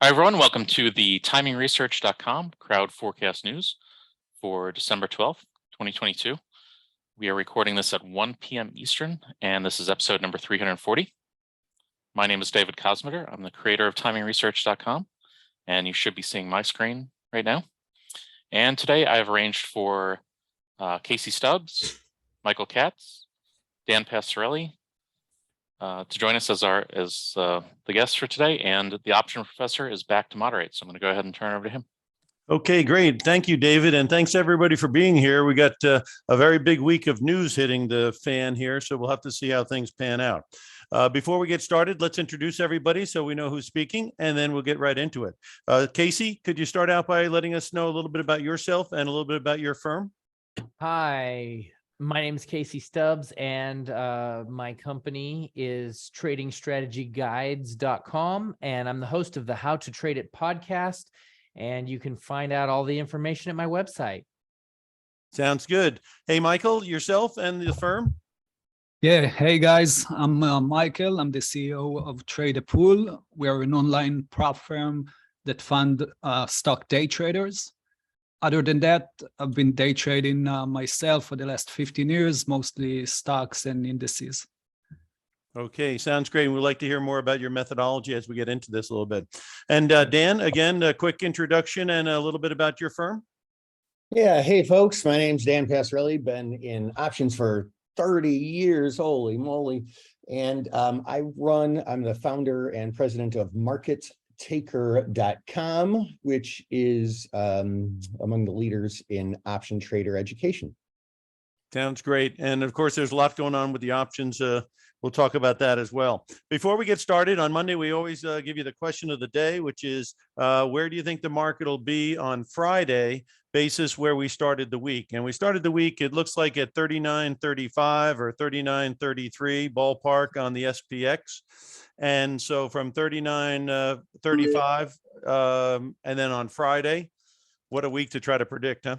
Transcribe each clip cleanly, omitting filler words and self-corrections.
Hi, everyone. Welcome to the TimingResearch.com crowd forecast news for December 12th, 2022. We are recording this at 1 p.m. Eastern, and this is episode number 340. My name is David Kosmeter. I'm the creator of TimingResearch.com, and you should be seeing my screen right now. And today I have arranged for Casey Stubbs, Michael Katz, Dan Passarelli, to join us as the guest for today, and the option professor is back to moderate. So I'm going to go ahead and turn it over to him. Okay, great. Thank you, David. And thanks everybody for being here. We got a very big week of news hitting the fan here, so we'll have to see how things pan out. Before we get started, let's introduce everybody so we know who's speaking, and then we'll get right into it. Casey, could you start out by letting us know a little bit about yourself and a little bit about your firm? Hi, my name is Casey Stubbs, and my company is tradingstrategyguides.com, and I'm the host of the How to Trade It podcast, and you can find out all the information at my website. Sounds good. Hey, Michael, yourself and the firm? Yeah, hey guys, I'm Michael. I'm the CEO of Trade a Pool. We are an online prop firm that fund stock day traders. Other than that, I've been day trading myself for the last 15 years, mostly stocks and indices. Okay, sounds great. We'd like to hear more about your methodology as we get into this a little bit. And Dan, again, a quick introduction and a little bit about your firm. Yeah, hey folks, my name's Dan Passarelli, been in options for 30 years, holy moly. And I'm the founder and president of MarketTaker.com, which is among the leaders in option trader education. Sounds great. And of course, there's a lot going on with the options. We'll talk about that as well. Before we get started, on Monday, we always give you the question of the day, which is, where do you think the market will be on Friday, basis where we started the week? And we started the week, it looks like at 39.35 or 39.33 ballpark on the SPX. And so from 39.35, and then on Friday, what a week to try to predict, huh?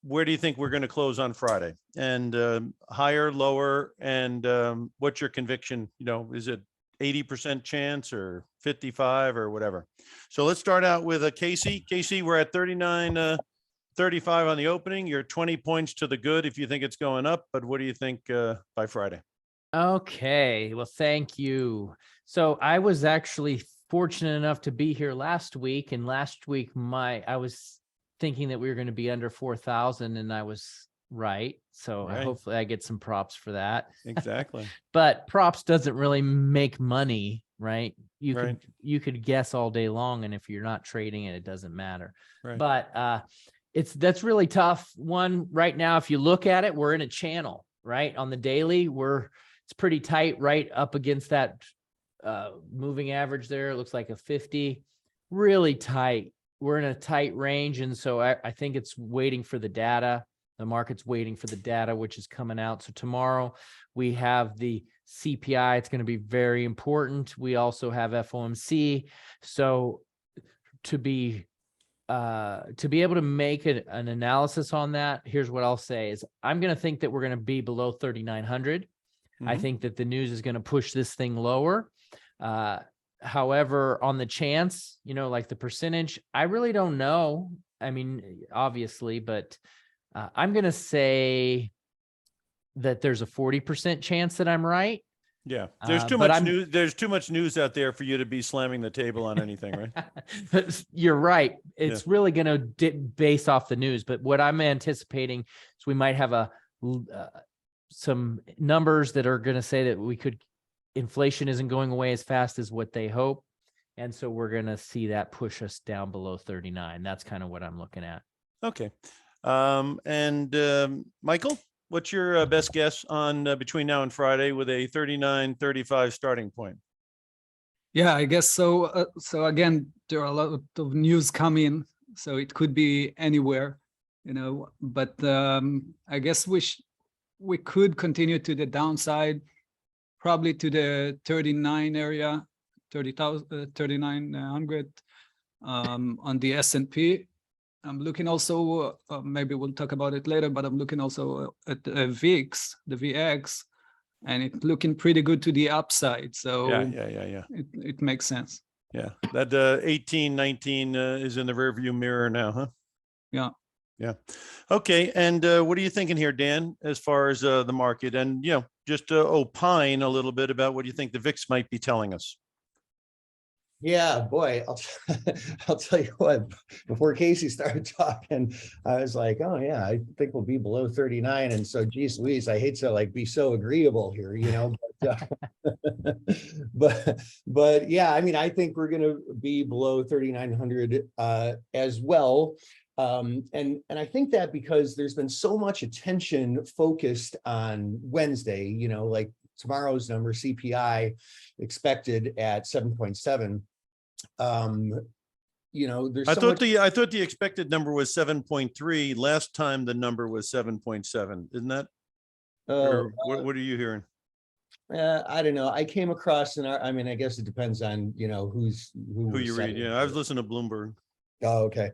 Where do you think we're going to close on Friday? And higher, lower, and what's your conviction? You know, is it 80% chance or 55 or whatever? So let's start out with Casey. Casey, we're at 39.35 on the opening. You're 20 points to the good if you think it's going up, but what do you think by Friday? Okay, well, thank you. So I was actually fortunate enough to be here last week, and last week I was thinking that we were going to be under 4,000, and I was right. So hopefully I get some props for that. Exactly. But props doesn't really make money, right? You could guess all day long, and if you're not trading it, it doesn't matter. Right. But that's really tough. One right now, if you look at it, we're in a channel, right? On the daily, it's pretty tight right up against that moving average there. It looks like a 50, really tight. We're in a tight range, and so I think it's waiting for the data. The market's waiting for the data, which is coming out. So tomorrow we have the CPI. It's going to be very important. We also have FOMC. So to be able to make an analysis on that, here's what I'll say is I'm going to think that we're going to be below 3,900. I think that the news is going to push this thing lower. However, on the chance, like the percentage, I really don't know. I mean, obviously, but I'm going to say that there's a 40% chance that I'm right. Yeah, there's too much news. There's too much news out there for you to be slamming the table on anything, right? You're right. It's really going to base off the news. But what I'm anticipating is we might have some numbers that are going to say that inflation isn't going away as fast as what they hope. And so we're going to see that push us down below 39. That's kind of what I'm looking at. Okay. Michael, what's your best guess on between now and Friday with a 39.35 starting point? Yeah, I guess so. So again, there are a lot of news coming, so it could be anywhere, but I guess we could continue to the downside, probably to the 39 area, 3,900 on the S&P. I'm looking also, maybe we'll talk about it later, but I'm looking also at the VIX, the VX, and it's looking pretty good to the upside. So yeah. it makes sense. Yeah, that 18, 19 is in the rearview mirror now, huh? Yeah. Yeah. Okay. And what are you thinking here, Dan, as far as the market? And, just opine a little bit about what you think the VIX might be telling us. Yeah, boy, I'll tell you what, before Casey started talking, I was like, oh yeah, I think we'll be below 39. And so, geez Louise, I hate to like be so agreeable here, but yeah, I mean, I think we're going to be below 3,900 as well. And I think that because there's been so much attention focused on Wednesday, like tomorrow's number, CPI expected at 7.7. There's I so thought much. I thought the expected number was 7.3. Last time the number was 7.7. Isn't that? Or what are you hearing? I don't know. I came across I mean, I guess it depends on, who You read. Yeah, I was listening to Bloomberg. Oh, okay.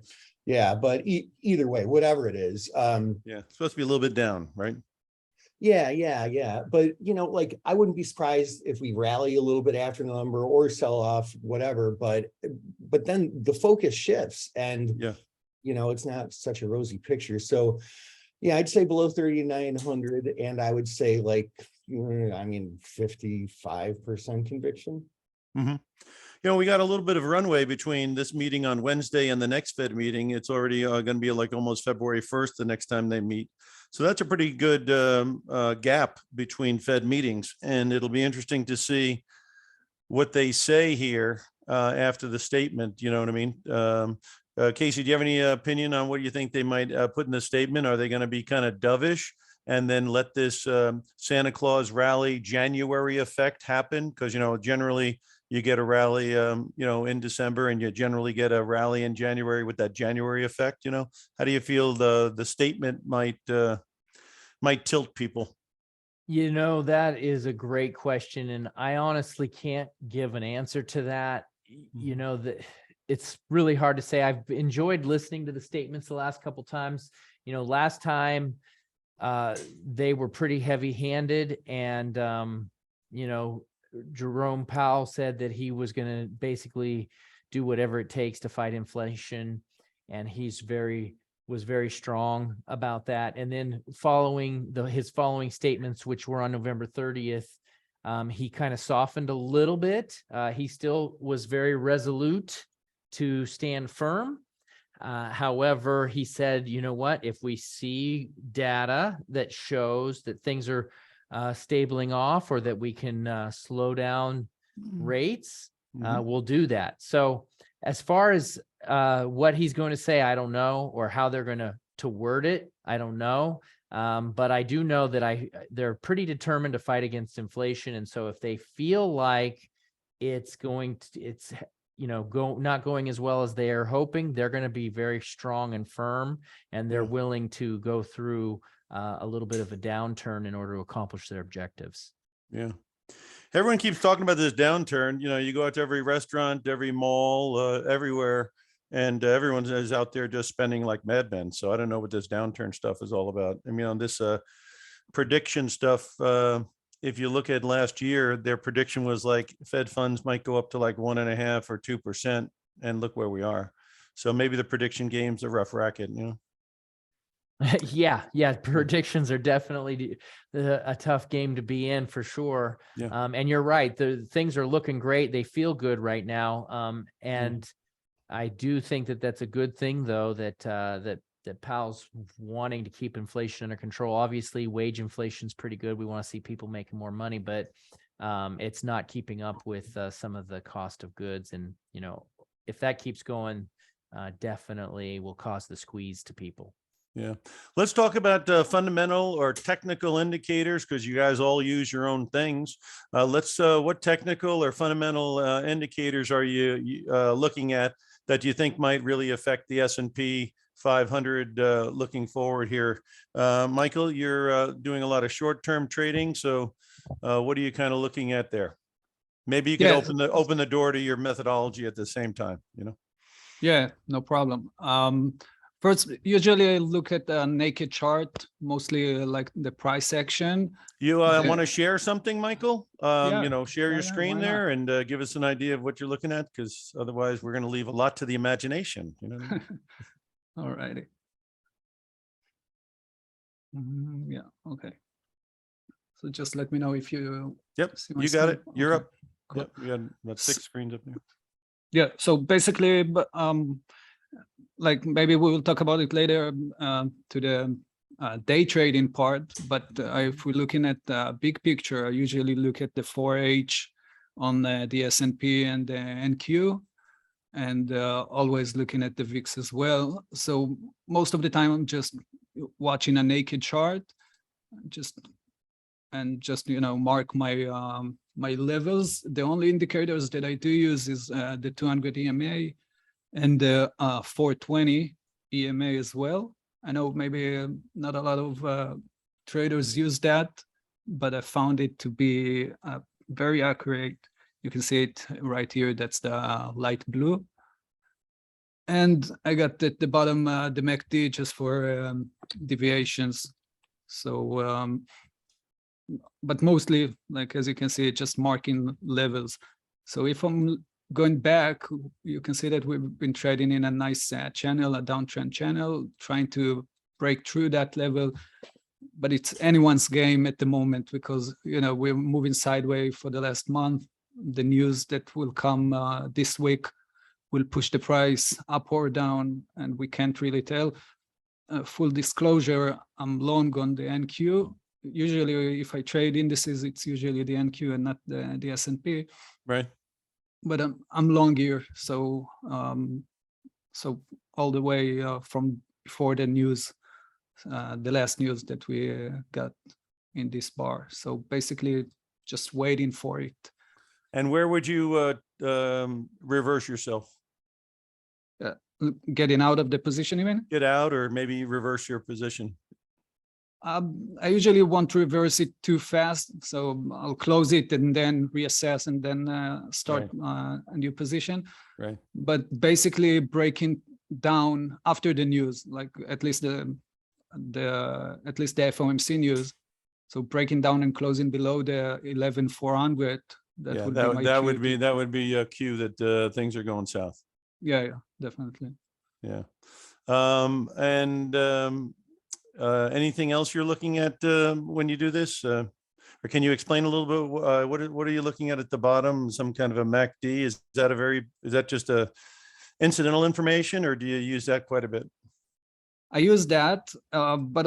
Yeah, but either way, whatever it is. Yeah, it's supposed to be a little bit down, right? Yeah. But, like I wouldn't be surprised if we rally a little bit after the number or sell off, whatever. But then the focus shifts and, it's not such a rosy picture. So, yeah, I'd say below 3,900. And I would say 55% conviction. Mm-hmm. We got a little bit of runway between this meeting on Wednesday and the next Fed meeting. It's already going to be like almost February 1st, the next time they meet. So that's a pretty good gap between Fed meetings. And it'll be interesting to see what they say here after the statement. You know what I mean? Casey, do you have any opinion on what you think they might put in the statement? Are they going to be kind of dovish and then let this Santa Claus rally January effect happen? Because, generally you get a rally, in December, and you generally get a rally in January with that January effect. How do you feel the statement might tilt people? That is a great question, and I honestly can't give an answer to that. That it's really hard to say. I've enjoyed listening to the statements the last couple times. Last time they were pretty heavy-handed, and Jerome Powell said that he was going to basically do whatever it takes to fight inflation, and was very strong about that. And then following his following statements, which were on November 30th, he kind of softened a little bit. He still was very resolute to stand firm. However, he said, if we see data that shows that things are stabling off, or that we can slow down rates, we'll do that. So as far as what he's going to say, I don't know, or how they're going to word it, I don't know. But I do know that they're pretty determined to fight against inflation. And so if they feel like it's not going as well as they are hoping, they're going to be very strong and firm, and they're willing to go through a little bit of a downturn in order to accomplish their objectives. Yeah. Everyone keeps talking about this downturn. You go out to every restaurant, every mall, everywhere, and everyone is out there just spending like madmen. So I don't know what this downturn stuff is all about. I mean, on this prediction stuff, if you look at last year, their prediction was like Fed funds might go up to like 1.5 or 2%, and look where we are. So maybe the prediction game's a rough racket, Yeah. Predictions are definitely a tough game to be in, for sure. Yeah. And you're right. The things are looking great. They feel good right now. And I do think that that's a good thing, though, that Powell's wanting to keep inflation under control. Obviously, wage inflation is pretty good. We want to see people making more money, but it's not keeping up with some of the cost of goods. And, if that keeps going, definitely will cause the squeeze to people. Yeah. Let's talk about fundamental or technical indicators, because you guys all use your own things. What technical or fundamental indicators are you looking at that you think might really affect the S&P 500 looking forward here? Michael, you're doing a lot of short-term trading. So what are you kind of looking at there? Maybe you can open the door to your methodology at the same time, Yeah, no problem. First, usually I look at the naked chart, mostly like the price section. You Yeah. want to share something, Michael? Yeah. You know, share your Yeah, screen why there and give us an idea of what you're looking at, because otherwise we're going to leave a lot to the imagination. You know what I mean? All righty. Yeah, okay. So just let me know if you Yep, see my you got screen. it. You're Okay, up. cool. Yep, we got about 6 screens up there. Yeah, so basically, like maybe we will talk about it later to the day trading part, but if we're looking at the big picture, I usually look at the 4H on the S&P and the NQ, and always looking at the VIX as well. So most of the time I'm just watching a naked chart, just you know, mark my my levels. The only indicators that I do use is the 200 EMA and the 420 EMA as well. I know maybe not a lot of traders use that, but I found it to be very accurate. You can see it right here. That's the light blue. And I got at the bottom the MACD just for deviations. So, but mostly, like as you can see, just marking levels. So if I'm going back, you can see that we've been trading in a nice channel, a downtrend channel, trying to break through that level. But it's anyone's game at the moment because, you know, we're moving sideways for the last month. The news that will come this week will push the price up or down, and we can't really tell. Full disclosure, I'm long on the NQ. Usually, if I trade indices, it's usually the NQ and not the S&P. Right. But I'm long here, so so all the way from before the news, the last news that we got in this bar. So basically, just waiting for it. And where would you reverse yourself? Getting out of the position, you mean? Get out, or maybe reverse your position? I usually won't reverse it too fast, so I'll close it and then reassess and then start a new position. Right. But basically breaking down after the news, like at least the FOMC news. So breaking down and closing below the 11,400. That would be a cue that things are going south. Yeah, definitely. Yeah. Anything else you're looking at when you do this? Or can you explain a little bit what are you looking at the bottom? Some kind of a MACD? Is that just a incidental information, or do you use that quite a bit? I use that, but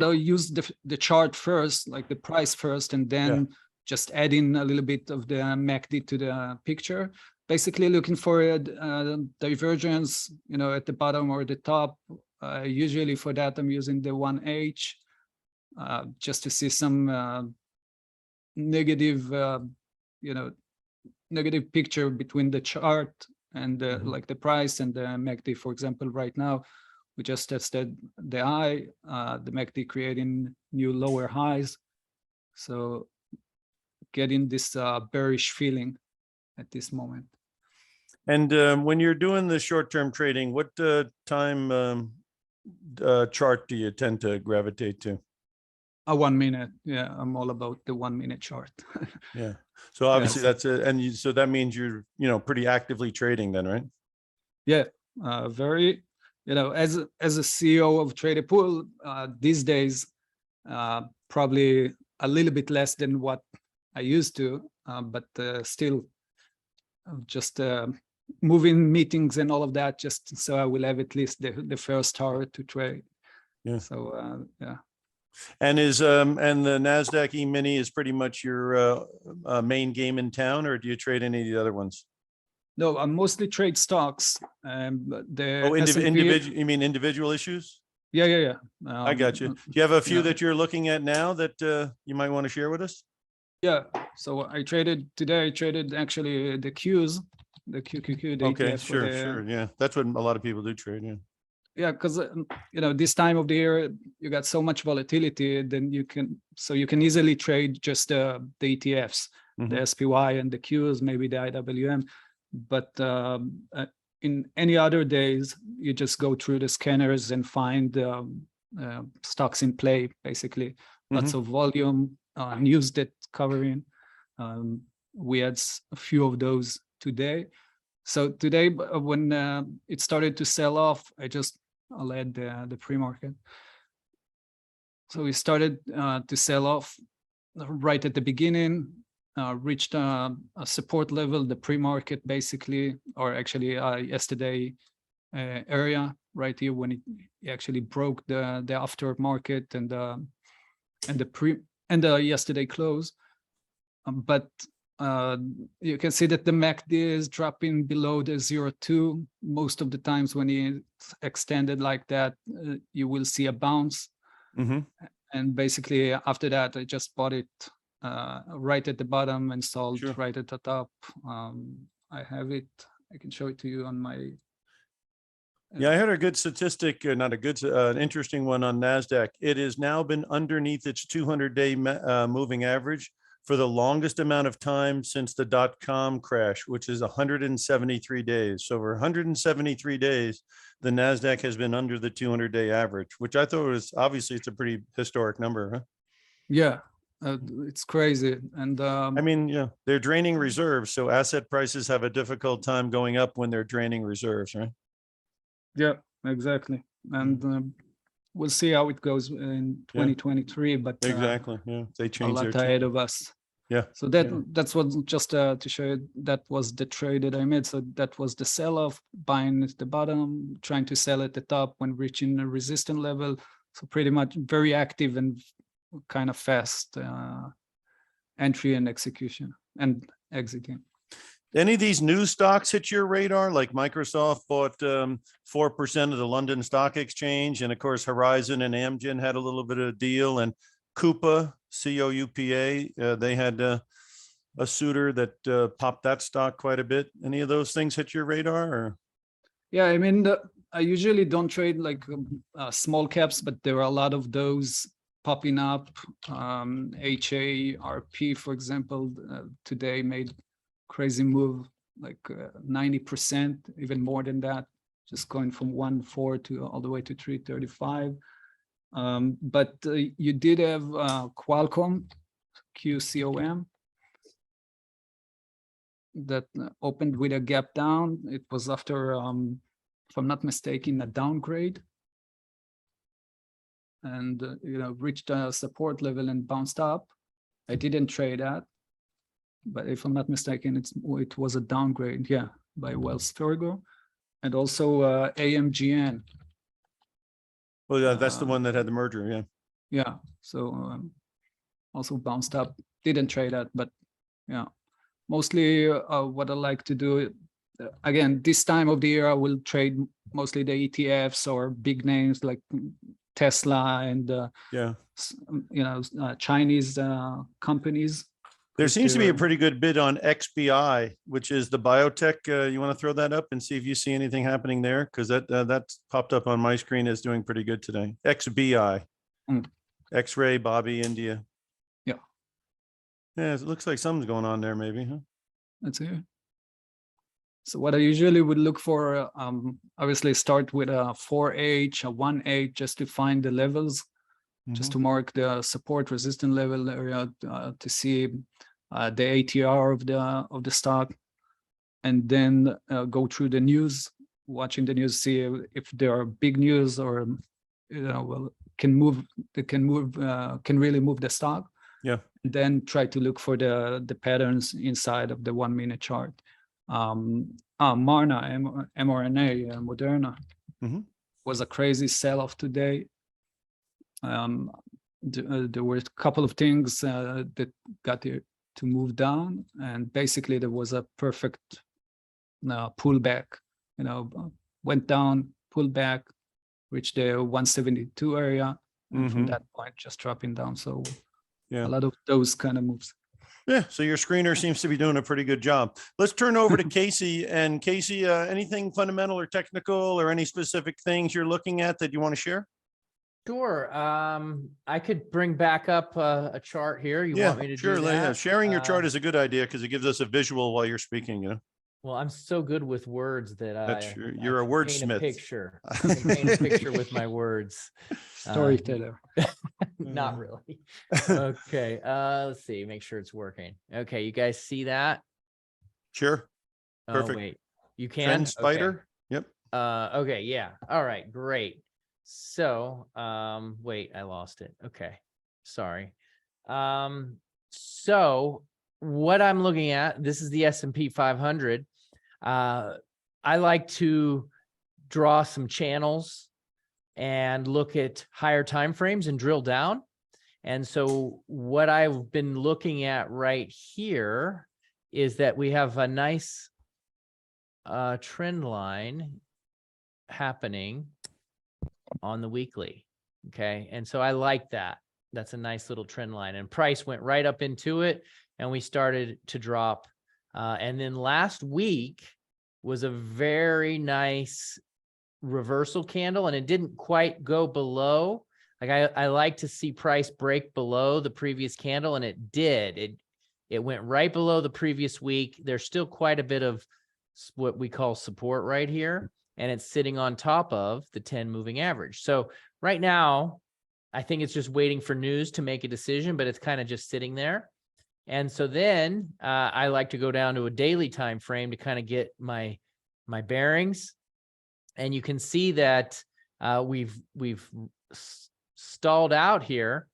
I'll use the chart first, like the price first, and then just add in a little bit of the MACD to the picture. Basically looking for a divergence, you know, at the bottom or the top. Usually for that, I'm using the 1H just to see some negative, you know, negative picture between the chart and like the price and the MACD. For example, right now, we just tested the high, the MACD creating new lower highs. So getting this bearish feeling at this moment. And when you're doing the short-term trading, what time chart do you tend to gravitate to? A 1 minute. Yeah, I'm all about the 1 minute chart. Yeah. So obviously that's it. And so that means you're, you know, pretty actively trading then, right? Yeah, very, you know, as a CEO of Trader Pool these days, probably a little bit less than what I used to, but still just moving meetings and all of that, just so I will have at least the first hour to trade. Yeah. So yeah. And and the NASDAQ E-mini is pretty much your main game in town, or do you trade any of the other ones? No, I mostly trade stocks. Individual. You mean individual issues? Yeah. I got you. Do you have a few that you're looking at now that you might want to share with us? Yeah. So I traded today. I traded actually the Qs, the QQQ. The Okay, ETF sure. Yeah, that's what a lot of people do trade. Yeah. Yeah, because you know, this time of the year you got so much volatility, then you can easily trade just the ETFs, the SPY and the Qs, maybe the IWM. But in any other days, you just go through the scanners and find stocks in play, basically. Lots of volume, news that covering. We had a few of those today. So today, when it started to sell off, I just led the pre-market. So we started to sell off right at the beginning, reached a support level, the pre-market basically, or actually yesterday area right here when it actually broke the aftermarket and the yesterday close. But you can see that the MACD is dropping below the 0.2. Most of the times when it's extended like that, you will see a bounce. And basically after that, I just bought it right at the bottom and sold right at the top. I have it. I can show it to you on my. Yeah, I heard a good statistic, not a good, an interesting one on NASDAQ. It has now been underneath its 200-day moving average for the longest amount of time since the .com crash, which is 173 days. So over 173 days, the NASDAQ has been under the 200-day average, which I thought was, obviously, it's a pretty historic number, huh? Yeah, it's crazy. And I mean, yeah, they're draining reserves. So asset prices have a difficult time going up when they're draining reserves, right? Yeah, exactly. And we'll see how it goes in 2023, but exactly. Yeah, they a changed lot their ahead of us. Yeah. So that's what, just to show you, that was the trade that I made. So that was the sell-off, buying at the bottom, trying to sell at the top when reaching a resistance level. So pretty much very active and kind of fast entry and execution and exiting. Any of these new stocks hit your radar? Like Microsoft bought 4% of the London Stock Exchange, and of course Horizon and Amgen had a little bit of a deal, and Coupa, COUPA, they had a suitor that popped that stock quite a bit. Any of those things hit your radar? Or? Yeah, I mean, I usually don't trade like small caps, but there are a lot of those popping up. HARP, for example, today made crazy move, like 90%, even more than that, just going from 1.4 to all the way to 335. But you did have Qualcomm, QCOM, that opened with a gap down. It was after, if I'm not mistaken, a downgrade, and reached a support level and bounced up. I didn't trade that, but if I'm not mistaken, it was a downgrade, by Wells Fargo, and also AMGN. Well, yeah, that's the one that had the merger, Yeah, so also bounced up. Didn't trade that, but mostly what I like to do, again, this time of the year, I will trade mostly the ETFs or big names like Tesla and Chinese companies. There seems to be a pretty good bid on XBI, which is the biotech. You want to throw that up and see if you see anything happening there? Because that's popped up on my screen as doing pretty good today. XBI, X-ray, Bobby, India. Yeah, it looks like something's going on there, maybe, huh? That's it. So what I usually would look for, obviously start with a 4H, a 1H, just to find the levels, just to mark the support resistance level area, to see the ATR of the stock, and then go through the news, watching the news, see if there are big news or can really move the stock. Yeah. And then try to look for the patterns inside of the 1 minute chart. Marna, mRNA, Moderna, was a crazy sell-off today. There were a couple of things that got it to move down, and basically there was a perfect pullback. Went down, pulled back, reached the 172 area, and from that point just dropping down. So a lot of those kind of moves. Yeah, so your screener seems to be doing a pretty good job. Let's turn over to Casey. And Casey, anything fundamental or technical or any specific things you're looking at that you want to share? Sure. I could bring back up a chart here. You want me to do that? Sharing your chart is a good idea because it gives us a visual while you're speaking. Well, I'm so good with words that you're a can paint wordsmith. a picture. I can paint a picture with my words. Storyteller. Not really. Okay. Let's see. Make sure it's working. Okay. You guys see that? Sure. Oh, Perfect. wait. You can? Trend Okay. spider. Yep. Okay. Yeah. All right. Great. So, wait, I lost it. Okay. Sorry. So what I'm looking at, this is the S&P 500. I like to draw some channels and look at higher time frames and drill down. And so what I've been looking at right here is that we have a nice trend line happening on the weekly. Okay. And so I like that. That's a nice little trend line, and price went right up into it and we started to drop. And then last week was a very nice reversal candle, and it didn't quite go below. Like I like to see price break below the previous candle, and it did. It went right below the previous week. There's still quite a bit of what we call support right here, and it's sitting on top of the 10 moving average. So right now, I think it's just waiting for news to make a decision, but it's kind of just sitting there. And so then I like to go down to a daily time frame to kind of get my bearings. And you can see that we've stalled out here,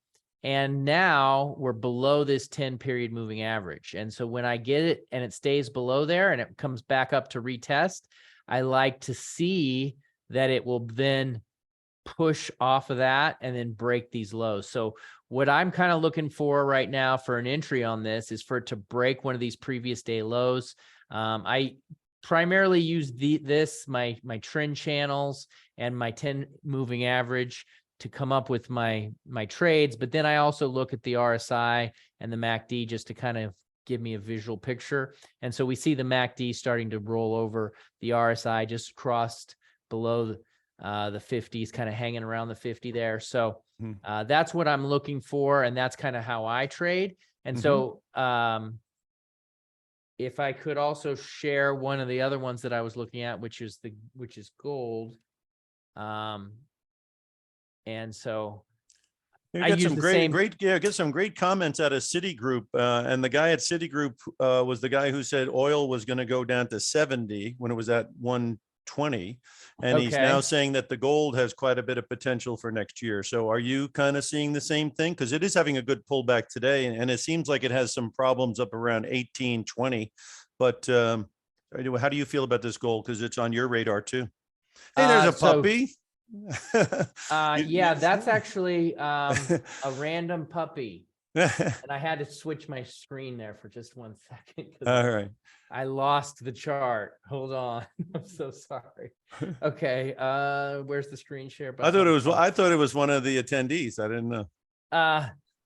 and now we're below this 10 period moving average. And so when I get it and it stays below there and it comes back up to retest, I like to see that it will then push off of that and then break these lows. So what I'm kind of looking for right now for an entry on this is for it to break one of these previous day lows. I primarily use my trend channels and my 10 moving average to come up with my trades. But then I also look at the RSI and the MACD just to kind of give me a visual picture. And so we see the MACD starting to roll over. The RSI just crossed below the 50s, kind of hanging around the 50 there. So that's what I'm looking for, and that's kind of how I trade. And so if I could also share one of the other ones that I was looking at, which is gold. And so I get use some get some great comments out of Citigroup. And the guy at Citigroup was the guy who said oil was going to go down to 70 when it was at 120. And he's now saying that the gold has quite a bit of potential for next year. So are you kind of seeing the same thing? Because it is having a good pullback today, and it seems like it has some problems up around 1820. But how do you feel about this gold? Because it's on your radar too. Hey, there's a puppy. Yeah, that's actually a random puppy. And I had to switch my screen there for just 1 second. All right. I lost the chart. Hold on. I'm so sorry. Okay. Where's the screen share button? I thought it was one of the attendees. I didn't know.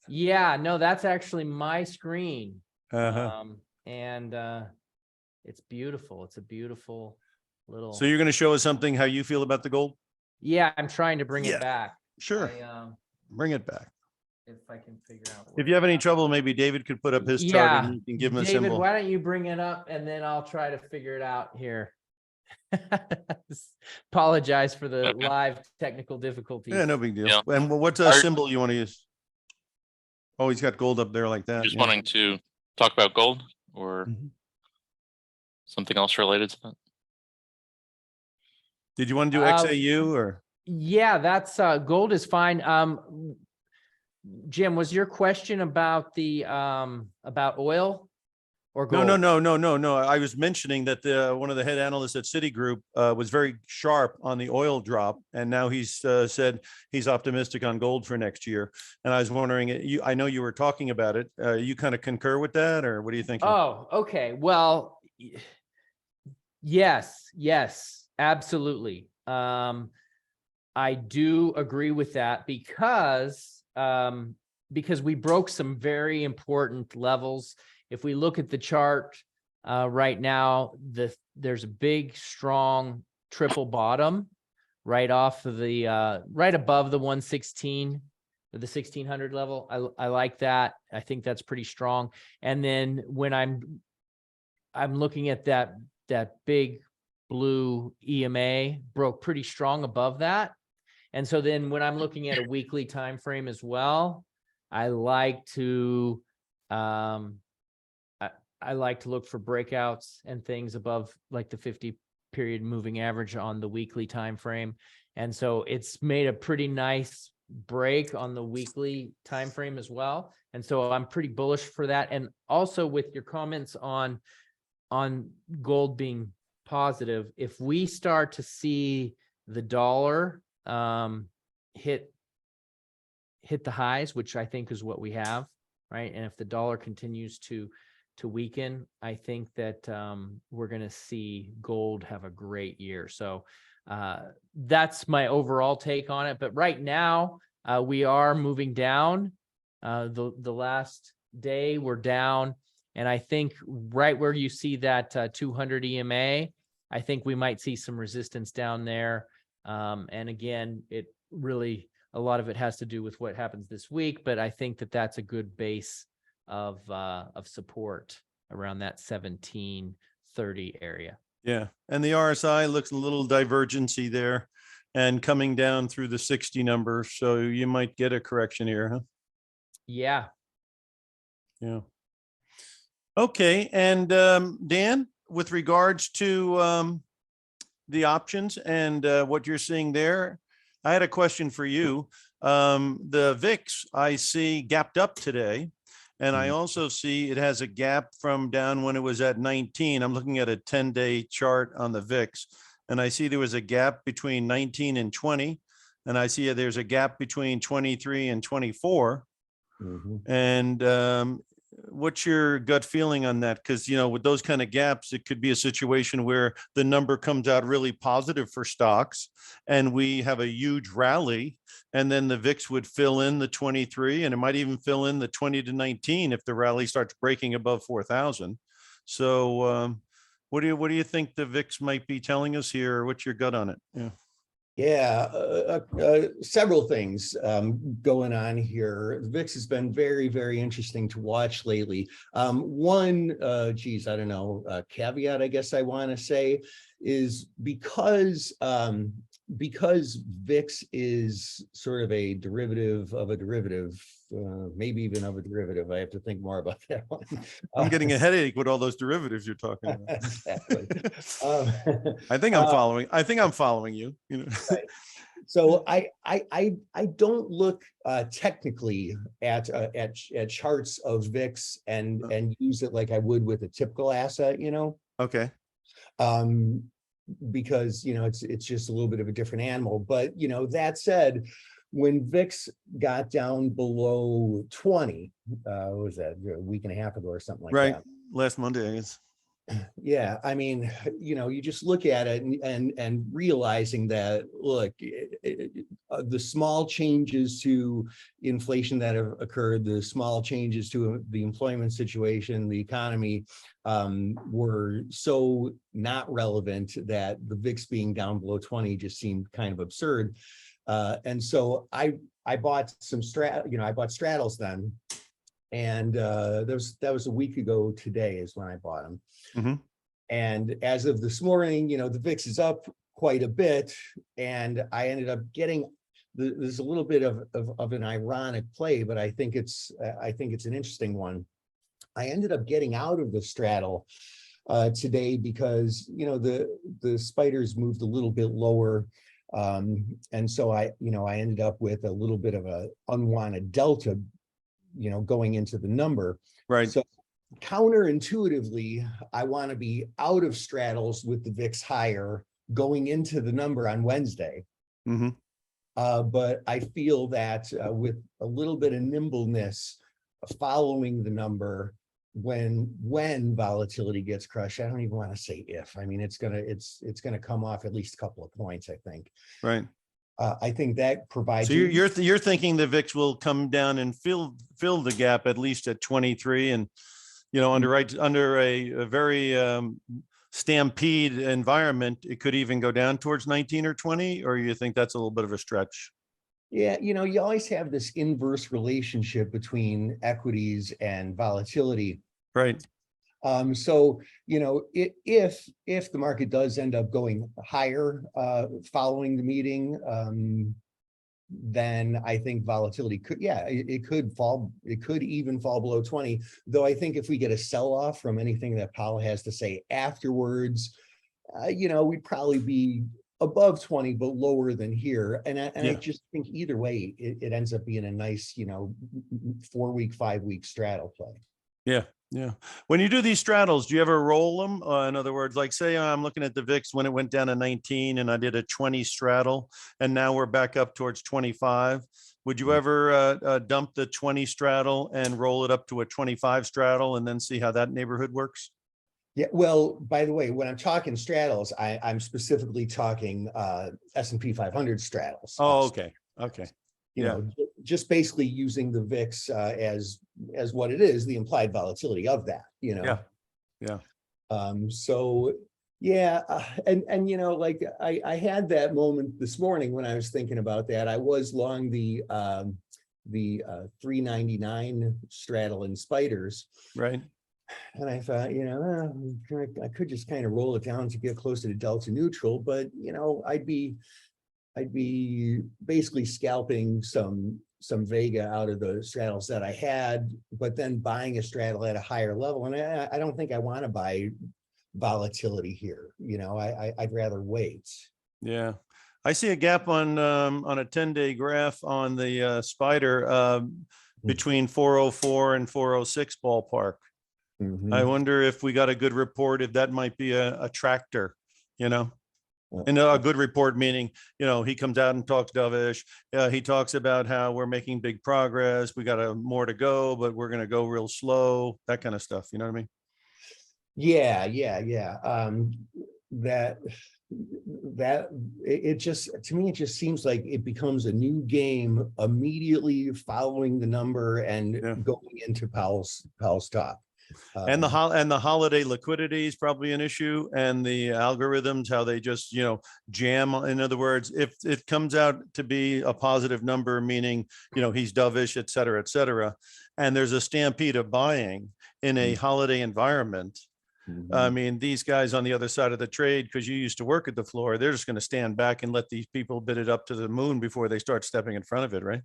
Yeah, no, that's actually my screen. And it's beautiful. It's a beautiful little. So you're going to show us something, how you feel about the gold? Yeah, I'm trying to bring it back. Sure. Bring it back. If I can figure out. If you have any trouble, maybe David could put up his chart and you can give him a symbol. David, why don't you bring it up and then I'll try to figure it out here. Apologize for the live technical difficulties. Yeah, no big deal. Yeah. And what's a symbol you want to use? Oh, he's got gold up there like that. Just wanting to talk about gold or something else related to that. Did you want to do XAU or? Yeah, that's gold is fine. Jim, was your question about the about oil or gold? No. I was mentioning that one of the head analysts at Citigroup was very sharp on the oil drop, and now he's said he's optimistic on gold for next year. And I was wondering, I know you were talking about it. You kind of concur with that, or what do you think? Oh, okay. Well, yes, absolutely. I do agree with that because we broke some very important levels. If we look at the chart right now, there's a big, strong triple bottom right off of the right above the 116, the 1600 level. I like that. I think that's pretty strong. And then when I'm looking at that that big blue EMA broke pretty strong above that. And so then when I'm looking at a weekly time frame as well, I like to I like to look for breakouts and things above like the 50 period moving average on the weekly time frame. And so it's made a pretty nice break on the weekly time frame as well. And so I'm pretty bullish for that. And also with your comments on gold being positive, if we start to see the dollar hit the highs, which I think is what we have, right? And if the dollar continues to weaken, I think that we're going to see gold have a great year. So that's my overall take on it. But right now we are moving down. The last day we're down, and I think right where you see that 200 EMA, I think we might see some resistance down there. And again, it really, a lot of it has to do with what happens this week, but I think that that's a good base of support around that 1730 area. Yeah. And the RSI looks a little divergency there and coming down through the 60 number. So you might get a correction here, huh? Yeah. Yeah. Okay. And Dan, with regards to the options and what you're seeing there, I had a question for you. The VIX I see gapped up today, and I also see it has a gap from down when it was at 19. I'm looking at a 10-day chart on the VIX, and I see there was a gap between 19 and 20, and I see there's a gap between 23 and 24. And what's your gut feeling on that? Because, you know, with those kind of gaps, it could be a situation where the number comes out really positive for stocks and we have a huge rally, and then the VIX would fill in the 23, and it might even fill in the 20 to 19 if the rally starts breaking above 4,000. So what do you think the VIX might be telling us here? What's your gut on it? Yeah. Yeah, several things going on here. The VIX has been very, very interesting to watch lately. One, geez, I don't know, caveat, I guess I want to say, is because VIX is sort of a derivative of a derivative, maybe even of a derivative. I have to think more about that one. I'm getting a headache with all those derivatives you're talking about. Exactly. I think I'm following you. You know. Right. So I don't look technically at charts of VIX and use it like I would with a typical asset, you know. Okay. Because, you know, it's just a little bit of a different animal. But, you know, that said, when VIX got down below 20, what was that, a week and a half ago or something like that? Right. Last Monday, I guess. Yeah, I mean, you know, you just look at it and realizing that, look, the small changes to inflation that have occurred, the small changes to the employment situation, the economy, were so not relevant that the VIX being down below 20 just seemed kind of absurd. And so I bought some I bought straddles then. And that was a week ago today is when I bought them. Mm-hmm. And as of this morning, you know, the VIX is up quite a bit, and I ended up getting there's a little bit of an ironic play, but I think it's an interesting one. I ended up getting out of the straddle today because, you know, the spiders moved a little bit lower. And so I ended up with a little bit of a unwanted delta, you know, going into the number. Right. So counterintuitively, I want to be out of straddles with the VIX higher going into the number on Wednesday. Mm-hmm. But I feel that with a little bit of nimbleness following the number, when volatility gets crushed, I don't even want to say if. I mean, it's gonna come off at least a couple of points, I think. Right. I think that provides. So you're thinking the VIX will come down and fill the gap at least at 23, and, you know, under a very stampede environment, it could even go down towards 19 or 20, or you think that's a little bit of a stretch? Yeah, you know, you always have this inverse relationship between equities and volatility. Right. So, if the market does end up going higher following the meeting, then I think volatility could, it could fall. It could even fall below 20. Though I think if we get a sell-off from anything that Powell has to say afterwards, we'd probably be above 20, but lower than here. And I just think either way, it ends up being a nice, 4-week, 5-week straddle play. Yeah. Yeah. When you do these straddles, do you ever roll them? In other words, like say I'm looking at the VIX when it went down to 19 and I did a 20 straddle and now we're back up towards 25. Would you ever dump the 20 straddle and roll it up to a 25 straddle and then see how that neighborhood works? Yeah, well, by the way, when I'm talking straddles, I'm specifically talking S&P 500 straddles. Oh, okay. Okay. Just basically using the VIX as what it is, the implied volatility of that, Yeah. So yeah, and like I had that moment this morning when I was thinking about that. I was long the 399 straddle in spiders. Right. And I thought, I could just kind of roll it down to get closer to delta neutral, but I'd be basically scalping some Vega out of the straddles that I had, but then buying a straddle at a higher level. And I don't think I want to buy volatility here. I'd rather wait. Yeah. I see a gap on a 10-day graph on the spider between 404 and 406 ballpark. Mm-hmm. I wonder if we got a good report, if that might be a tractor, and a good report, meaning, he comes out and talks dovish. He talks about how we're making big progress. We got more to go, but we're going to go real slow, that kind of stuff. You know what I mean? Yeah. It just, to me, it just seems like it becomes a new game immediately following the number and going into Powell's talk. And the holiday liquidity is probably an issue, and the algorithms, how they just, jam. In other words, if it comes out to be a positive number, meaning, he's dovish, et cetera, and there's a stampede of buying in a holiday environment. I mean, these guys on the other side of the trade, because you used to work at the floor, they're just going to stand back and let these people bid it up to the moon before they start stepping in front of it, right?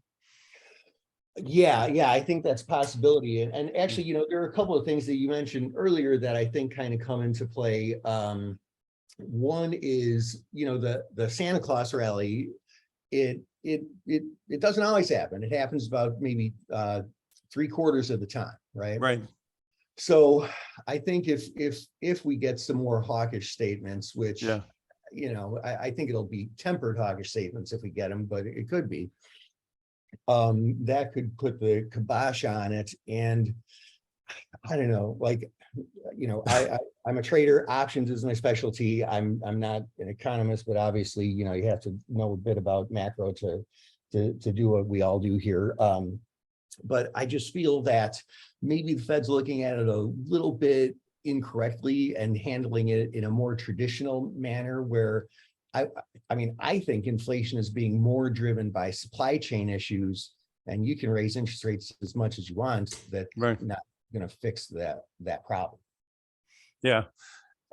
Yeah, I think that's a possibility. And actually, there are a couple of things that you mentioned earlier that I think kind of come into play. One is, the Santa Claus rally. It doesn't always happen. It happens about maybe 3/4 of the time, right? Right. So I think if we get some more hawkish statements, which I think it'll be tempered hawkish statements if we get them, but it could be. That could put the kibosh on it. And I don't know, I'm a trader. Options is my specialty. I'm not an economist, but obviously, you have to know a bit about macro to do what we all do here. But I just feel that maybe the Fed's looking at it a little bit incorrectly and handling it in a more traditional manner where I think inflation is being more driven by supply chain issues, and you can raise interest rates as much as you want. That's not going to fix that problem. Yeah.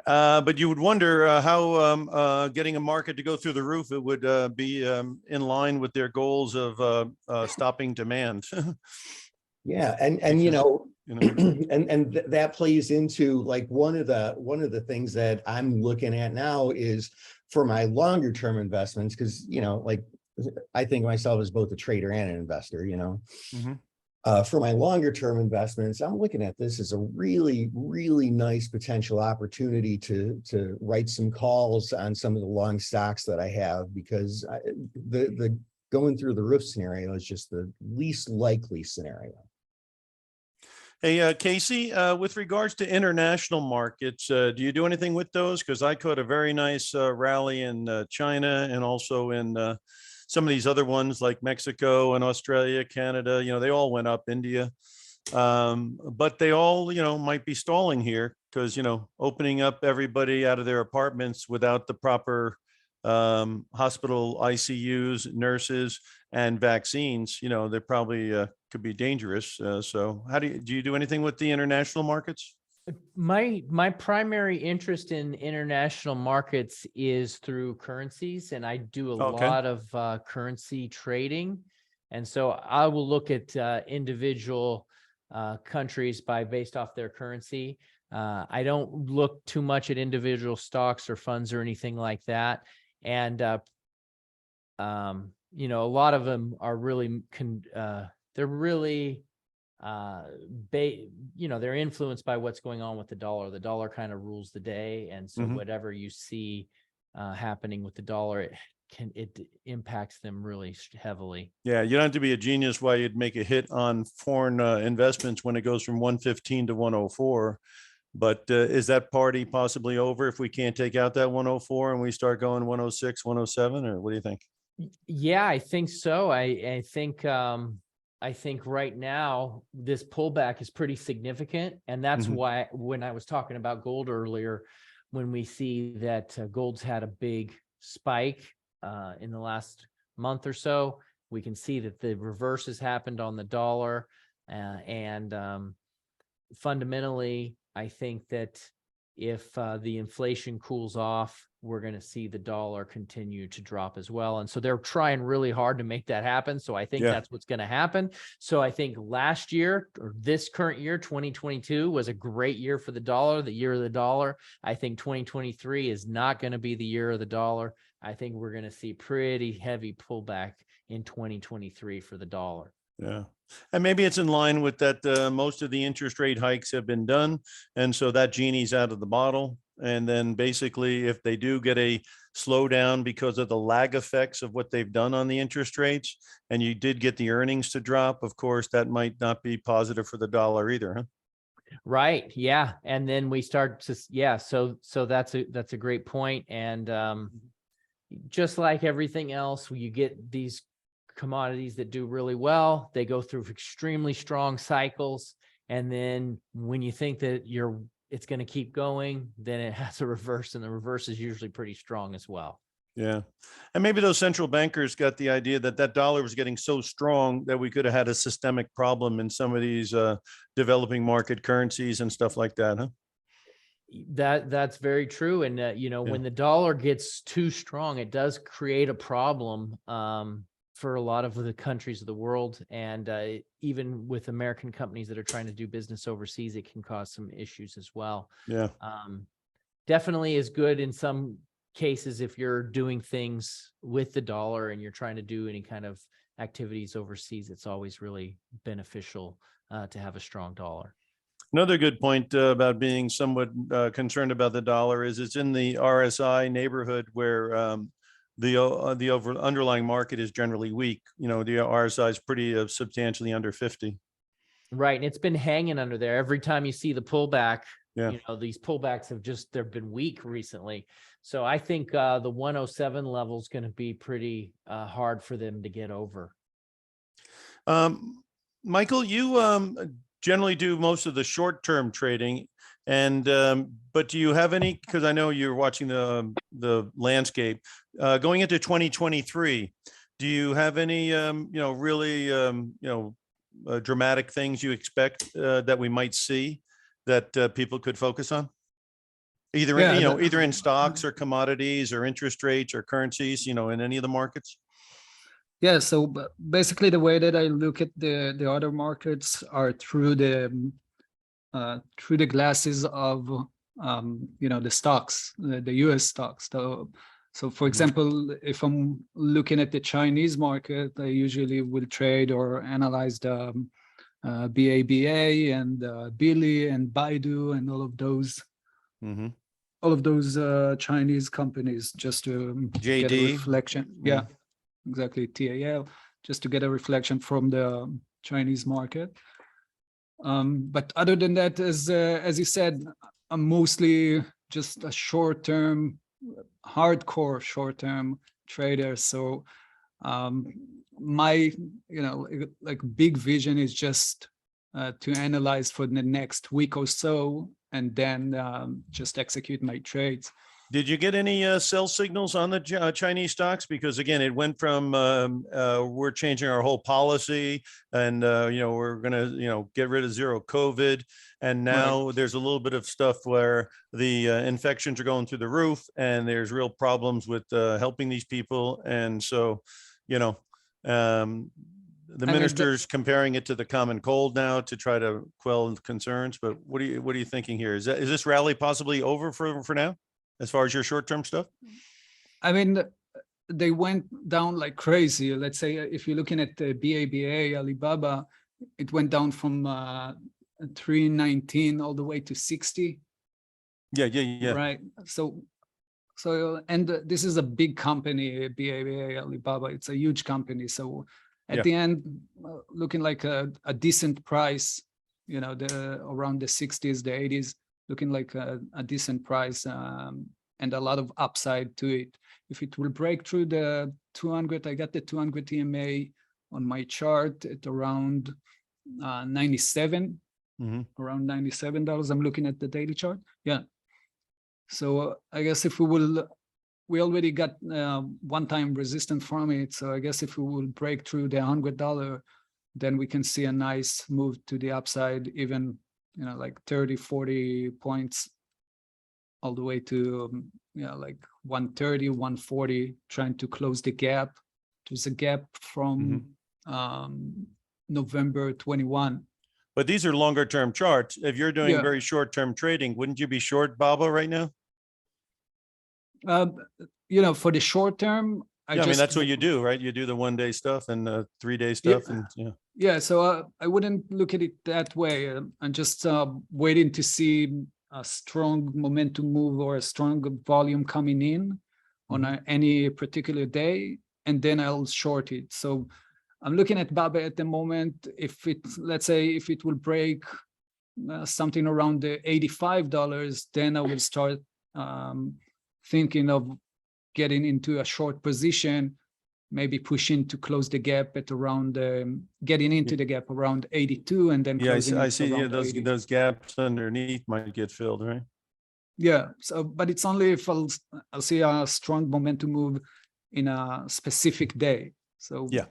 But you would wonder how getting a market to go through the roof, it would be in line with their goals of stopping demand. Yeah, and and that plays into like one of the things that I'm looking at now is for my longer term investments, because I think of myself as both a trader and an investor. For my longer term investments, I'm looking at this as a really, really nice potential opportunity to write some calls on some of the long stocks that I have, because the going through the roof scenario is just the least likely scenario. Hey, Casey, with regards to international markets, do you do anything with those? Because I caught a very nice rally in China and also in some of these other ones like Mexico and Australia, Canada. They all went up, India, but they all, might be stalling here because, opening up everybody out of their apartments without the proper hospital ICUs, nurses, and vaccines, they probably could be dangerous. So how do you do anything with the international markets? My primary interest in international markets is through currencies, and I do a Okay. lot of currency trading. And so I will look at individual countries based off their currency. I don't look too much at individual stocks or funds or anything like that. And you know, a lot of them are really they're really you know, they're influenced by what's going on with the dollar. The dollar kind of rules the day, and so Mhm. whatever you see happening with the dollar, it impacts them really heavily. Yeah, you don't have to be a genius why you'd make a hit on foreign investments when it goes from 115 to 104. But is that party possibly over if we can't take out that 104 and we start going 106, 107, or what do you think? Yeah, I think so. I think right now this pullback is pretty significant, and that's Mhm. why when I was talking about gold earlier, when we see that gold's had a big spike in the last month or so, we can see that the reverse has happened on the dollar, and fundamentally, I think that if the inflation cools off, we're going to see the dollar continue to drop as well. And so they're trying really hard to make that happen. So I think Yeah. that's what's going to happen. So I think last year, or this current year, 2022, was a great year for the dollar, the year of the dollar. I think 2023 is not going to be the year of the dollar. I think we're going to see pretty heavy pullback in 2023 for the dollar. Yeah. And maybe it's in line with that most of the interest rate hikes have been done. And so that genie's out of the bottle. And then basically, if they do get a slowdown because of the lag effects of what they've done on the interest rates, and you did get the earnings to drop, of course, that might not be positive for the dollar either, huh? Right. Yeah. And then we start to, yeah. So that's a great point. And just like everything else, you get these commodities that do really well, they go through extremely strong cycles. And then when you think that it's going to keep going, then it has a reverse, and the reverse is usually pretty strong as well. Yeah. And maybe those central bankers got the idea that that dollar was getting so strong that we could have had a systemic problem in some of these developing market currencies and stuff like that, huh? That's very true. And you know, when the dollar gets too strong, it does create a problem for a lot of the countries of the world. And even with American companies that are trying to do business overseas, it can cause some issues as well. Yeah. Definitely is good in some cases if you're doing things with the dollar and you're trying to do any kind of activities overseas. It's always really beneficial to have a strong dollar. Another good point about being somewhat concerned about the dollar is it's in the RSI neighborhood where the underlying market is generally weak. You know, the RSI is pretty substantially under 50. Right. And it's been hanging under there. Every time you see the pullback, Yeah. you know, these pullbacks they've been weak recently. So I think the 107 level is going to be pretty hard for them to get over. Michael, you generally do most of the short-term trading, and but do you have any? Because I know you're watching the landscape going into 2023. Do you have any you know, really dramatic things you expect that we might see that people could focus on? Either Yeah, either in stocks or commodities or interest rates or currencies, you know, in any of the markets. Yeah, so basically the way that I look at the other markets are through the glasses of you know, the stocks, the US stocks. So for example, if I'm looking at the Chinese market, I usually will trade or analyze the BABA and Bili and Baidu and all of those. Mm-hmm. All of those Chinese companies, just to get a JD. reflection. Yeah, exactly. TAL, just to get a reflection from the Chinese market. But other than that, as you said, I'm mostly just a short-term, hardcore short-term trader. So my, you know, like big vision is just to analyze for the next week or so, and then just execute my trades. Did you get any sell signals on the Chinese stocks? Because again, it went from we're changing our whole policy, and we're going to get rid of zero COVID, and now there's a little bit of stuff where the infections are going through the roof, and there's real problems with helping these people, and so the minister's comparing it to the common cold now to try to quell concerns. But what are you thinking here? Is this rally possibly over for now, as far as your short-term stuff? I mean, they went down like crazy. Let's say if you're looking at the BABA, Alibaba, it went down from 319 all the way to 60. Yeah. Right. So, and this is a big company, BABA, Alibaba. It's a huge company. So at the end, looking like a decent price, around the 60s, the 80s, looking like a decent price, and a lot of upside to it. If it will break through the 200, I got the 200 EMA on my chart at around 97, around $97. I'm looking at the daily chart. Yeah. So I guess if we already got one-time resistance from it. So I guess if we will break through the $100, then we can see a nice move to the upside, even like 30, 40 points all the way to like 130, 140, trying to close the gap. There's a gap from November 21. But these are longer term charts. If you're doing very short term trading, wouldn't you be short BABA right now? For the short term, I mean, that's what you do, right? You do the 1 day stuff and 3 day stuff. So I wouldn't look at it that way. I'm just waiting to see a strong momentum move or a strong volume coming in on any particular day, and then I'll short it. So I'm looking at BABA at the moment. Let's say if it will break something around the $85, then I will start thinking of getting into a short position, maybe pushing to close the gap at around getting into the gap around 82, and then closing I see. Yeah, around those gaps underneath might get filled, right? Yeah. So, but it's only if I'll see a strong momentum move in a specific day. So yeah.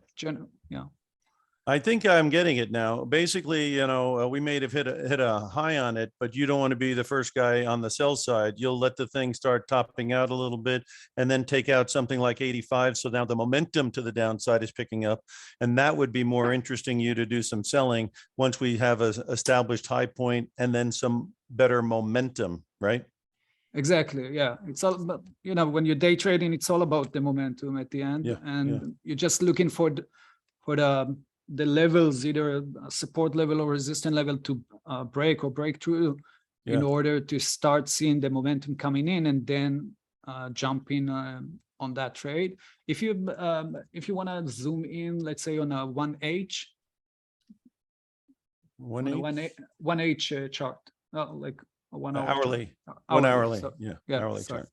I think I'm getting it now. Basically, we may have hit a high on it, but you don't want to be the first guy on the sell side. You'll let the thing start topping out a little bit and then take out something like 85. So now the momentum to the downside is picking up. And that would be more interesting you to do some selling once we have an established high point and then some better momentum, right? Exactly. Yeah. It's all about, when you're day trading, it's all about the momentum at the end. You're just looking for the levels, either a support level or resistance level, to break or break through in order to start seeing the momentum coming in, and then jump in on that trade. If you want to zoom in, let's say on a 1H chart, like a 1 hour hourly, chart. 1 hourly, so, hourly chart.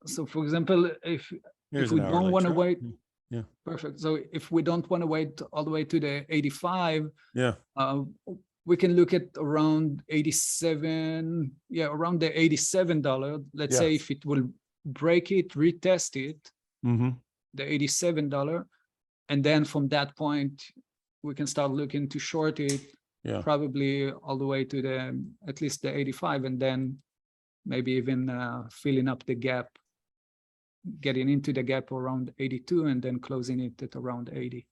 So for example, if we don't want to wait. Yeah. Perfect. So if we don't want to wait all the way to the 85, we can look at around 87. Yeah, around the $87. Let's say if it will break it, retest it, the $87, and then from that point we can start looking to short it. Probably all the way to at least the 85, and then maybe even filling up the gap, getting into the gap around 82 and then closing it at around 80.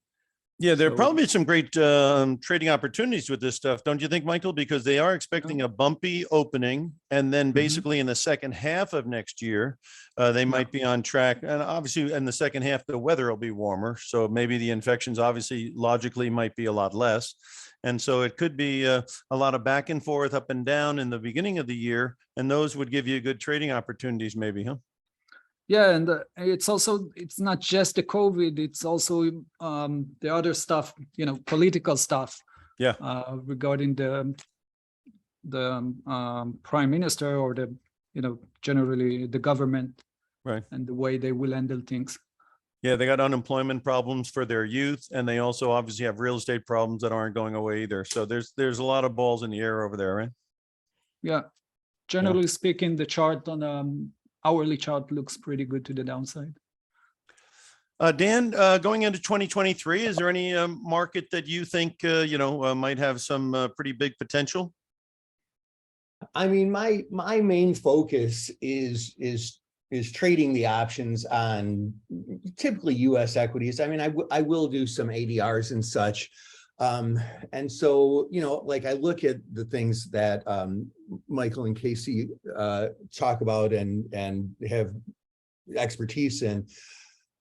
Yeah, there are probably some great trading opportunities with this stuff, don't you think, Michael? Because they are expecting a bumpy opening, and then basically in the second half of next year, they might be on track. And obviously in the second half, the weather will be warmer. So maybe the infections obviously logically might be a lot less. And so it could be a lot of back and forth, up and down in the beginning of the year. And those would give you good trading opportunities maybe, huh? Yeah, and it's not just the COVID, it's also the other stuff, political stuff. Yeah. Regarding the prime minister or generally the government, right, and the way they will handle things. Yeah, they got unemployment problems for their youth, and they also obviously have real estate problems that aren't going away either. So there's a lot of balls in the air over there, right? Yeah. generally speaking, the chart on hourly chart looks pretty good to the downside. Dan, going into 2023, is there any market that you think, might have some pretty big potential? I mean, my main focus is trading the options on typically U.S. equities. I mean, I will do some ADRs and such. And so, like I look at the things that Michael and Casey talk about and have expertise in.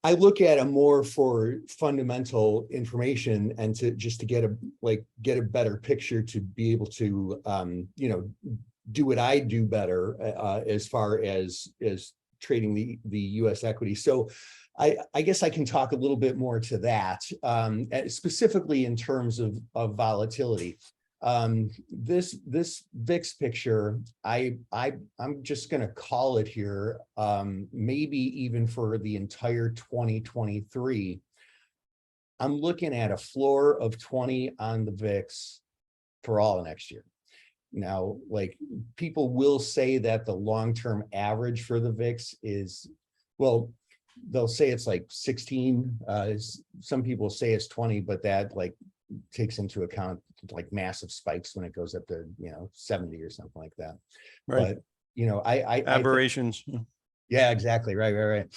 I look at them more for fundamental information and to get a better picture to be able to do what I do better as far as trading the U.S. equity. So I guess I can talk a little bit more to that, specifically in terms of volatility. This VIX picture, I'm just going to call it here, maybe even for the entire 2023. I'm looking at a floor of 20 on the VIX for all of next year. Now, like, people will say that the long-term average for the VIX is, well, they'll say it's like 16. Some people say it's 20, but that like takes into account like massive spikes when it goes up to 70 or something like that. Right. But I aberrations. Yeah, exactly. Right.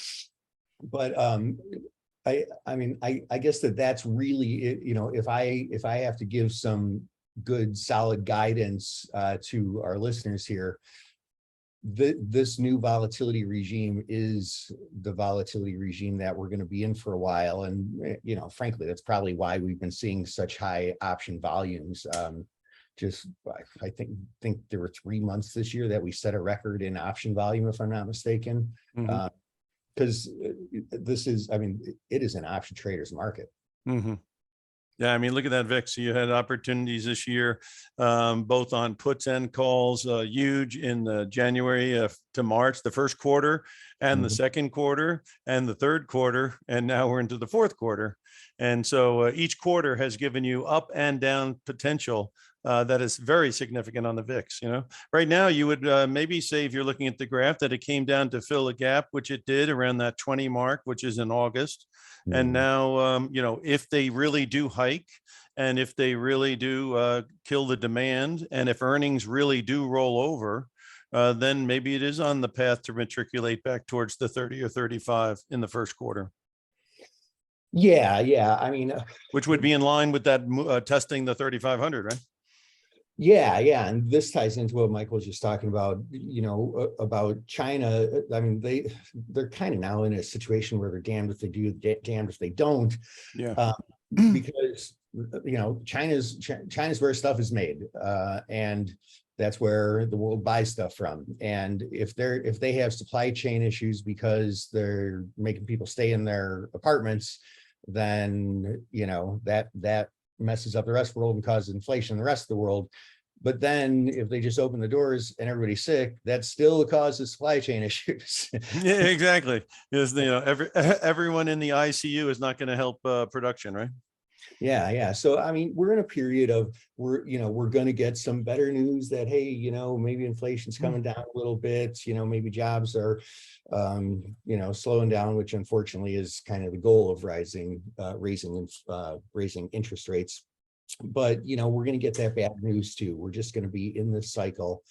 But I mean, I guess that's really it. If I have to give some good solid guidance to our listeners here, this new volatility regime is the volatility regime that we're going to be in for a while. And, frankly, that's probably why we've been seeing such high option volumes. I think there were 3 months this year that we set a record in option volume, if I'm not mistaken, because this is, it is an option trader's market. Mm-hmm. Yeah, I mean, look at that VIX. You had opportunities this year, both on puts and calls, huge in the January to March, the first quarter and the second quarter and the third quarter. And now we're into the fourth quarter. And so each quarter has given you up and down potential that is very significant on the VIX. Right now you would maybe say, if you're looking at the graph, that it came down to fill a gap, which it did around that 20 mark, which is in August. And now, if they really do hike, and if they really do kill the demand, and if earnings really do roll over, then maybe it is on the path to matriculate back towards the 30 or 35 in the first quarter. Yeah. I mean, which would be in line with that testing the 3,500, right? Yeah. And this ties into what Michael was just talking about, about China. I mean, they're kind of now in a situation where they're damned if they do, damned if they don't. Yeah. Because, China's where stuff is made. And that's where the world buys stuff from. And if they have supply chain issues because they're making people stay in their apartments, then, that messes up the rest of the world and causes inflation in the rest of the world. But then if they just open the doors and everybody's sick, that still causes supply chain issues. Yeah, exactly. Because everyone in the ICU is not going to help production, right? Yeah. So I mean, we're in a period of we're going to get some better news that, hey, maybe inflation's coming down a little bit. Maybe jobs are slowing down, which unfortunately is kind of the goal of raising interest rates. But we're going to get that bad news too. We're just going to be in this cycle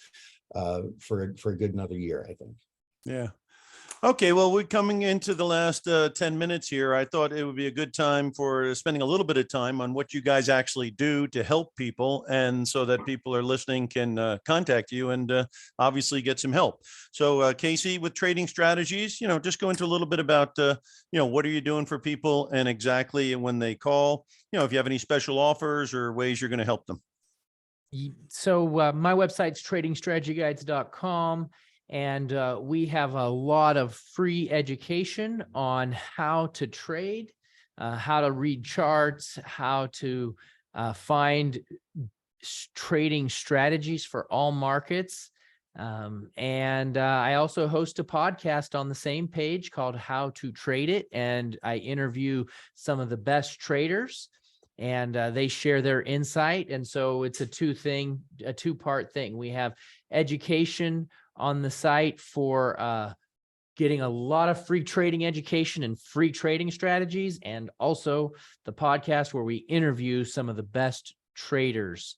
for a good another year, I think. Yeah. Okay, well, we're coming into the last 10 minutes here. I thought it would be a good time for spending a little bit of time on what you guys actually do to help people, and so that people are listening can contact you and obviously get some help. So Casey, with Trading Strategies, just go into a little bit about, what are you doing for people and exactly when they call, if you have any special offers or ways you're going to help them. So my website's TimingResearch.com. And we have a lot of free education on how to trade, how to read charts, how to find trading strategies for all markets. And I also host a podcast on the same page called How to Trade It. And I interview some of the best traders, and they share their insight. And so it's a two-part thing. We have education on the site for getting a lot of free trading education and free trading strategies, and also the podcast where we interview some of the best traders.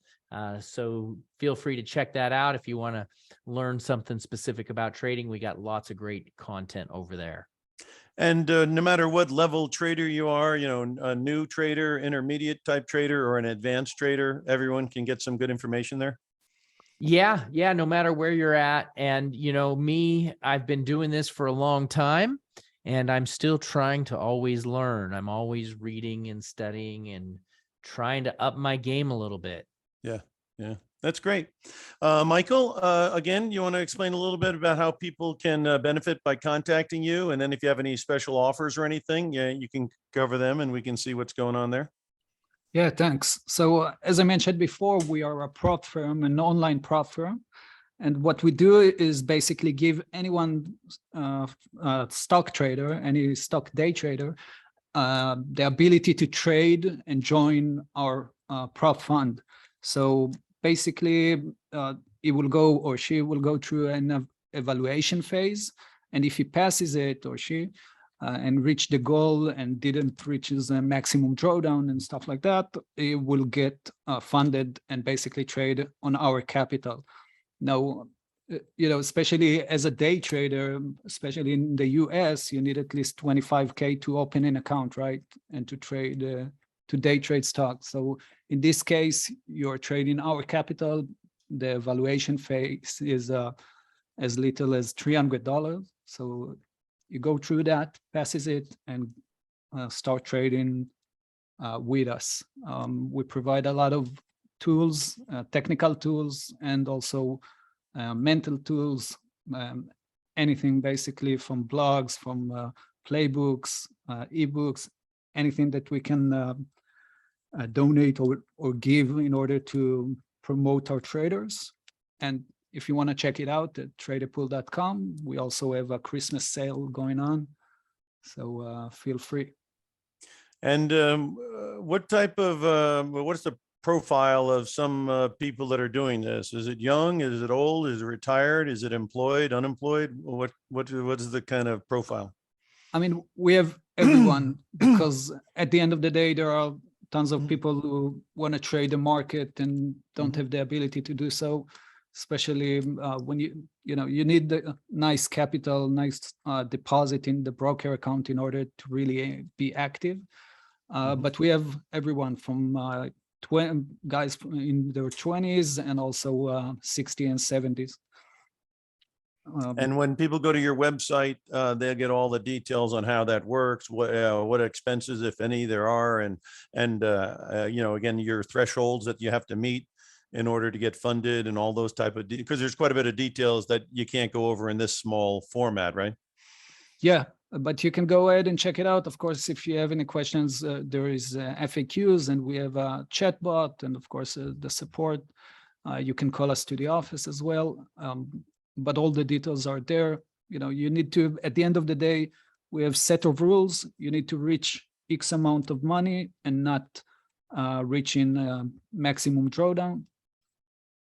So feel free to check that out if you want to learn something specific about trading. We got lots of great content over there. And no matter what level trader you are, a new trader, intermediate type trader, or an advanced trader, everyone can get some good information there. Yeah. No matter where you're at. And me, I've been doing this for a long time, and I'm still trying to always learn. I'm always reading and studying and trying to up my game a little bit. Yeah, that's great. Michael, again, you want to explain a little bit about how people can benefit by contacting you? And then if you have any special offers or anything, you can cover them and we can see what's going on there. Yeah, thanks. So as I mentioned before, we are a prop firm, an online prop firm. And what we do is basically give anyone, stock trader, any stock day trader, the ability to trade and join our prop fund. So basically, he will go or she will go through an evaluation phase. And if he passes it or she and reach the goal and didn't reach his maximum drawdown and stuff like that, he will get funded and basically trade on our capital. Now, especially as a day trader, especially in the US, you need at least 25K to open an account, right? And to trade, to day trade stocks. So in this case, you're trading our capital. The valuation phase is as little as $300. So you go through that, passes it, and start trading with us. We provide a lot of tools, technical tools, and also mental tools, anything basically from blogs, from playbooks, eBooks, anything that we can donate or give in order to promote our traders. And if you want to check it out at traderpool.com, we also have a Christmas sale going on. So feel free. And what type of, what's the profile of some people that are doing this? Is it young? Is it old? Is it retired? Is it employed, unemployed? What is the kind of profile? I mean, we have everyone, because at the end of the day, there are tons of people who want to trade the market and don't have the ability to do so, especially when you need the nice capital, nice deposit in the broker account in order to really be active. But we have everyone from 20 guys in their 20s and also 60 and 70s. And when people go to your website, they'll get all the details on how that works, what expenses, if any, there are, and again, your thresholds that you have to meet in order to get funded and all those type of, because there's quite a bit of details that you can't go over in this small format, right? Yeah, but you can go ahead and check it out. Of course, if you have any questions, there is FAQs, and we have a chat bot, and of course, the support. You can call us to the office as well. But all the details are there. You need to, at the end of the day, we have set of rules. You need to reach X amount of money and not reaching maximum drawdown.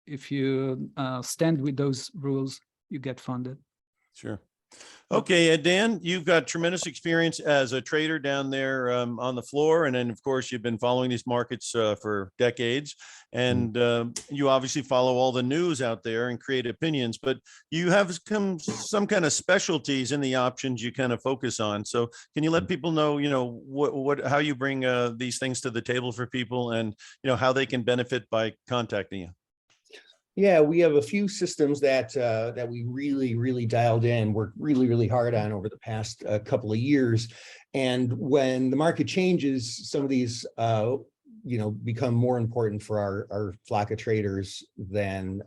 If you stand with those rules, you get funded. Sure. Okay, Dan, you've got tremendous experience as a trader down there on the floor. And then, of course, you've been following these markets for decades. And you obviously follow all the news out there and create opinions. But you have some kind of specialties in the options you kind of focus on. So can you let people know, how you bring these things to the table for people and, how they can benefit by contacting you? Yeah, we have a few systems that we really dialed in, worked really hard on over the past couple of years. And when the market changes, some of these become more important for our flock of traders than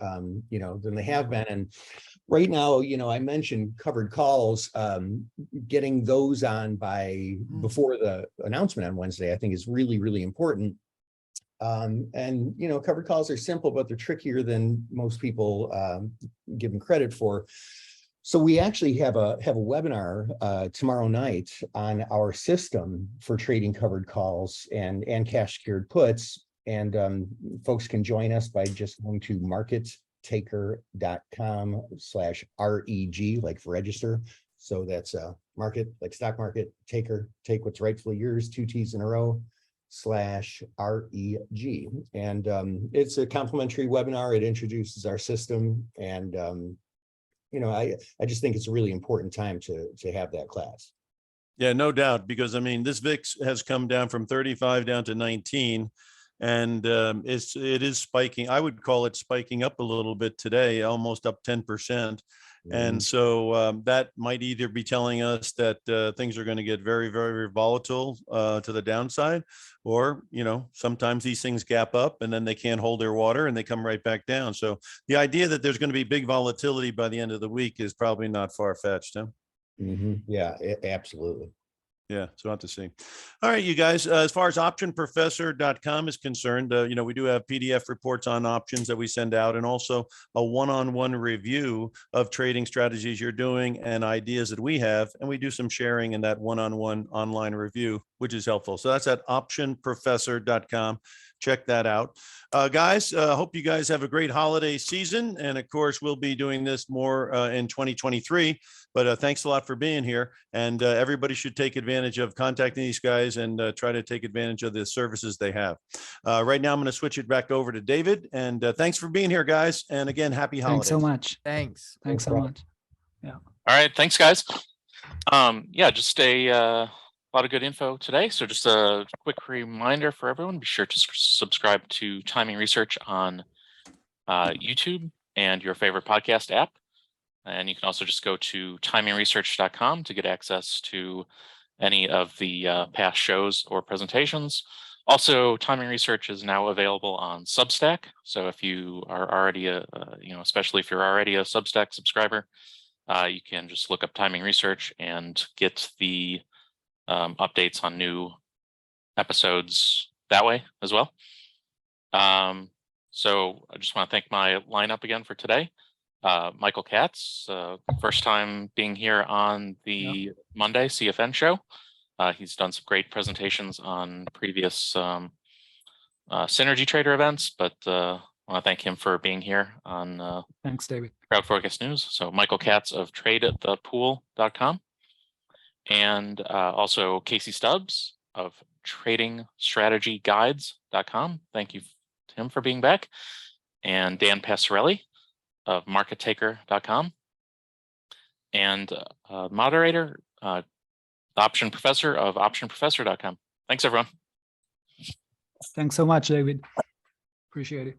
they have been. And right now, I mentioned covered calls. Getting those on by before the announcement on Wednesday, I think is really important. And covered calls are simple, but they're trickier than most people give them credit for. So we actually have a webinar tomorrow night on our system for trading covered calls and cash secured puts. And folks can join us by just going to markettaker.com/REG, like for register. So that's market, like stock market, taker, take what's rightfully yours, 2 T's in a row, /REG. And it's a complimentary webinar. It introduces our system. And, I just think it's a really important time to have that class. Yeah, no doubt, because I mean, this VIX has come down from 35 down to 19. And it is spiking. I would call it spiking up a little bit today, almost up 10%. And so that might either be telling us that things are going to get very, very, very volatile to the downside, or, sometimes these things gap up and then they can't hold their water and they come right back down. So the idea that there's going to be big volatility by the end of the week is probably not far-fetched. Huh? Yeah, absolutely. Yeah, so we'll have to see. All right, you guys, as far as optionprofessor.com is concerned, we do have PDF reports on options that we send out, and also a one-on-one review of trading strategies you're doing and ideas that we have. And we do some sharing in that one-on-one online review, which is helpful. So that's at optionprofessor.com. Check that out. Guys, hope you guys have a great holiday season. And of course, we'll be doing this more in 2023. But thanks a lot for being here. And everybody should take advantage of contacting these guys and try to take advantage of the services they have. Right now, I'm going to switch it back over to David. And thanks for being here, guys. And again, happy holidays. Thanks so much. Thanks. Thanks so much. Yeah. All right. Thanks, guys. Just a lot of good info today. So just a quick reminder for everyone, be sure to subscribe to Timing Research on YouTube and your favorite podcast app. And you can also just go to TimingResearch.com to get access to any of the past shows or presentations. Also, Timing Research is now available on Substack. So if you are already especially if you're already a Substack subscriber, you can just look up Timing Research and get the updates on new episodes that way as well. So I just want to thank my lineup again for today. Michael Katz, first time being here on the Monday CFN show. He's done some great presentations on previous Synergy Trader events, but I want to thank him for being here on Thanks, David. Crowd Forecast News. So Michael Katz of TradeAtThePool.com. And also Casey Stubbs of TradingStrategyGuides.com. Thank you to him for being back. And Dan Passarelli of MarketTaker.com. And moderator, the Option Professor of OptionProfessor.com. Thanks, everyone. Thanks so much, David. Appreciate it.